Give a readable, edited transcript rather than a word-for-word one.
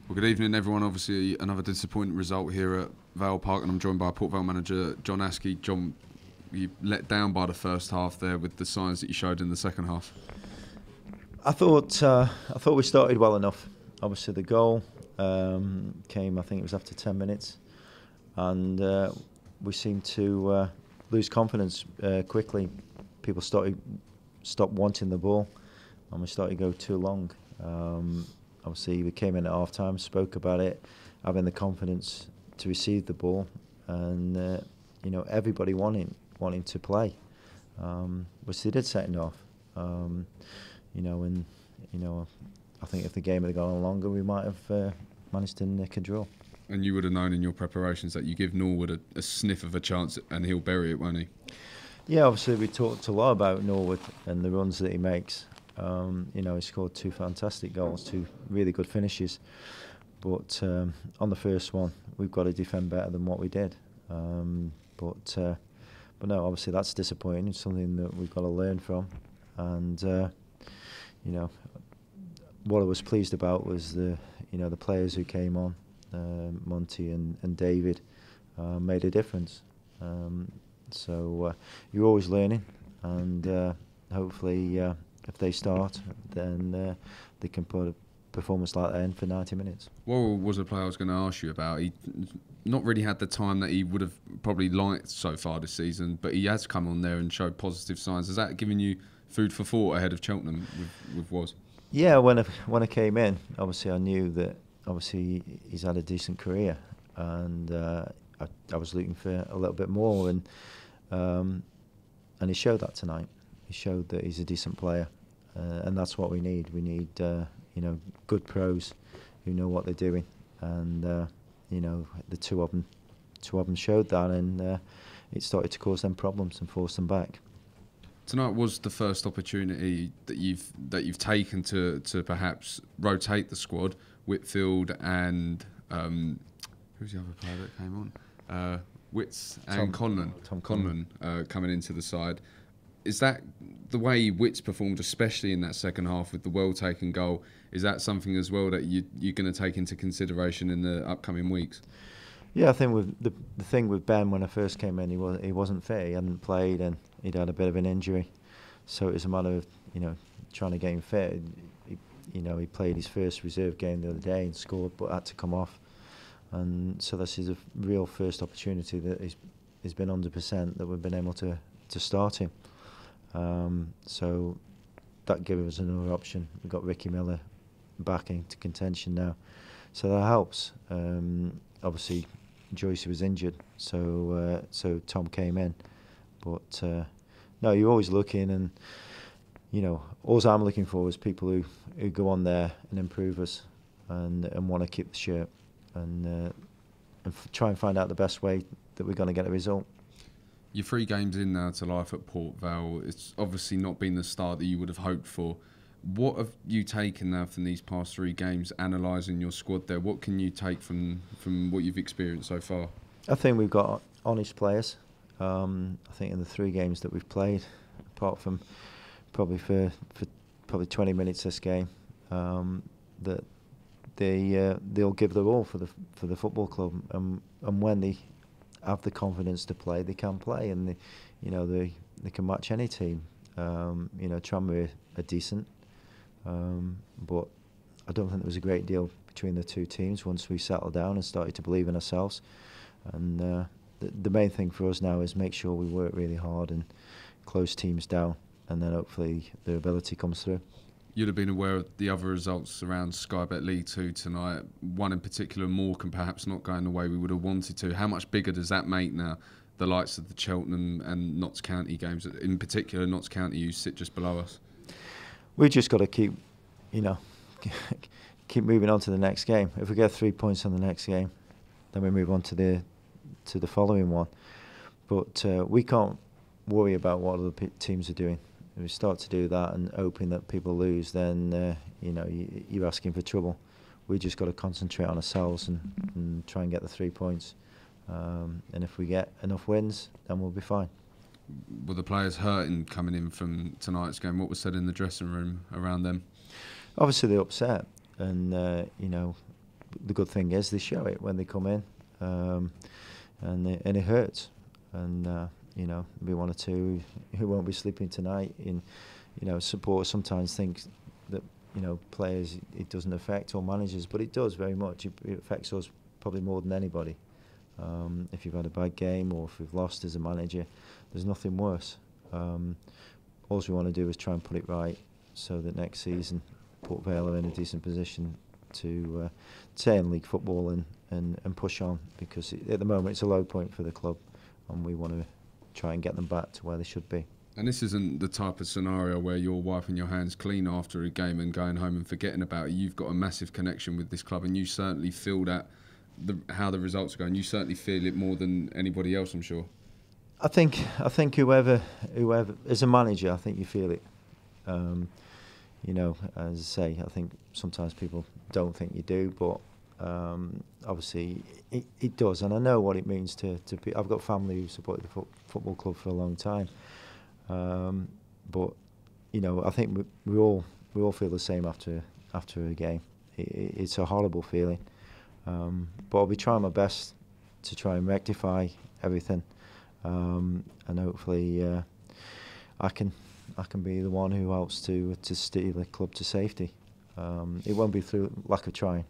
Well, good evening, everyone. Obviously, another disappointing result here at Vale Park, and I'm joined by Port Vale manager John Askey. John, you let down by the first half there with the signs that you showed in the second half. I thought we started well enough. Obviously, the goal came. I think it was after 10 minutes, and we seemed to lose confidence quickly. People stopped wanting the ball, and we started to go too long. Obviously, we came in at half time, spoke about it, having the confidence to receive the ball, and everybody wanting to play, which they did second half. I think if the game had gone on longer, we might have managed to nick a draw. And you would have known in your preparations that you give Norwood a sniff of a chance, and he'll bury it, won't he? Yeah, obviously we talked a lot about Norwood and the runs that he makes. He scored 2 fantastic goals, 2 really good finishes. But on the first one, we've got to defend better than what we did. But no, obviously that's disappointing. It's something that we've got to learn from. And what I was pleased about was the players who came on, Monty and David, made a difference. So you're always learning, and hopefully if they start, then they can put a performance like that in for 90 minutes. What was a player I was going to ask you about? He not really had the time that he would have probably liked so far this season, but he has come on there and showed positive signs. Has that given you food for thought ahead of Cheltenham with Woz? Yeah, when I came in, obviously I knew that obviously he's had a decent career, and I was looking for a little bit more, and he showed that tonight. He showed that he's a decent player, and that's what we need. We need good pros who know what they're doing, and the two of them showed that, and it started to cause them problems and force them back. Tonight was the first opportunity that you've taken to perhaps rotate the squad. Whitfield and who's the other player that came on? Witts and Conlon. Tom Conlon coming into the side. Is that the way Witts performed, especially in that second half with the well-taken goal? Is that something as well that you're going to take into consideration in the upcoming weeks? Yeah, I think with the thing with Ben, when I first came in, he wasn't fit. He hadn't played, and he'd had a bit of an injury, so it was a matter of trying to get him fit. He played his first reserve game the other day and scored, but had to come off, and so this is a real first opportunity that he's been 100% that we've been able to start him. So that gave us another option. We've got Ricky Miller back into contention now, so that helps. Obviously, Joyce was injured, so Tom came in. But no, you're always looking, and all I'm looking for is people who go on there and improve us, and want to keep the shirt, and try and find out the best way that we're going to get a result. You're 3 games in now to life at Port Vale. It's obviously not been the start that you would have hoped for. What have you taken now from these past 3 games, analysing your squad there? What can you take from what you've experienced so far? I think we've got honest players. I think in the 3 games that we've played, apart from probably for 20 minutes this game, that they'll give their all for the football club, and when they have the confidence to play, they can play, and they can match any team. Tranmere are decent, but I don't think there was a great deal between the 2 teams once we settled down and started to believe in ourselves. And the main thing for us now is make sure we work really hard and close teams down, and then hopefully their ability comes through. You'd have been aware of the other results around Sky Bet League 2 tonight. One in particular, Morecambe, perhaps not going the way we would have wanted to. How much bigger does that make now, the likes of the Cheltenham and Notts County games? In particular, Notts County, you sit just below us. We've just got to keep moving on to the next game. If we get 3 points on the next game, then we move on to the following one. But we can't worry about what other teams are doing. If we start to do that and hoping that people lose, then you're asking for trouble. We just got to concentrate on ourselves and try and get the 3 points. And if we get enough wins, then we'll be fine. Were the players hurting coming in from tonight's game? What was said in the dressing room around them? Obviously they're upset, and the good thing is they show it when they come in, and it hurts. And you know, there'll be one or two who won't be sleeping tonight. In you know, supporters sometimes think that, you know, players it doesn't affect, or managers, but it does very much. It affects us probably more than anybody. If you've had a bad game or if we've lost as a manager, there's nothing worse. All we want to do is try and put it right, so that next season Port Vale are in a decent position to stay in league football and push on, because at the moment it's a low point for the club, and we want to try and get them back to where they should be. And this isn't the type of scenario where you're wiping your hands clean after a game and going home and forgetting about it. You've got a massive connection with this club, and you certainly feel that how the results are going. You certainly feel it more than anybody else, I'm sure. I think whoever as a manager, I think you feel it. You know, as I say, I think sometimes people don't think you do, but obviously it does, and I know what it means to be. I've got family who supported the football club for a long time, but you know, I think we all feel the same after a game. It's a horrible feeling, but I'll be trying my best to try and rectify everything, and hopefully I can be the one who helps to steer the club to safety. It won't be through lack of trying.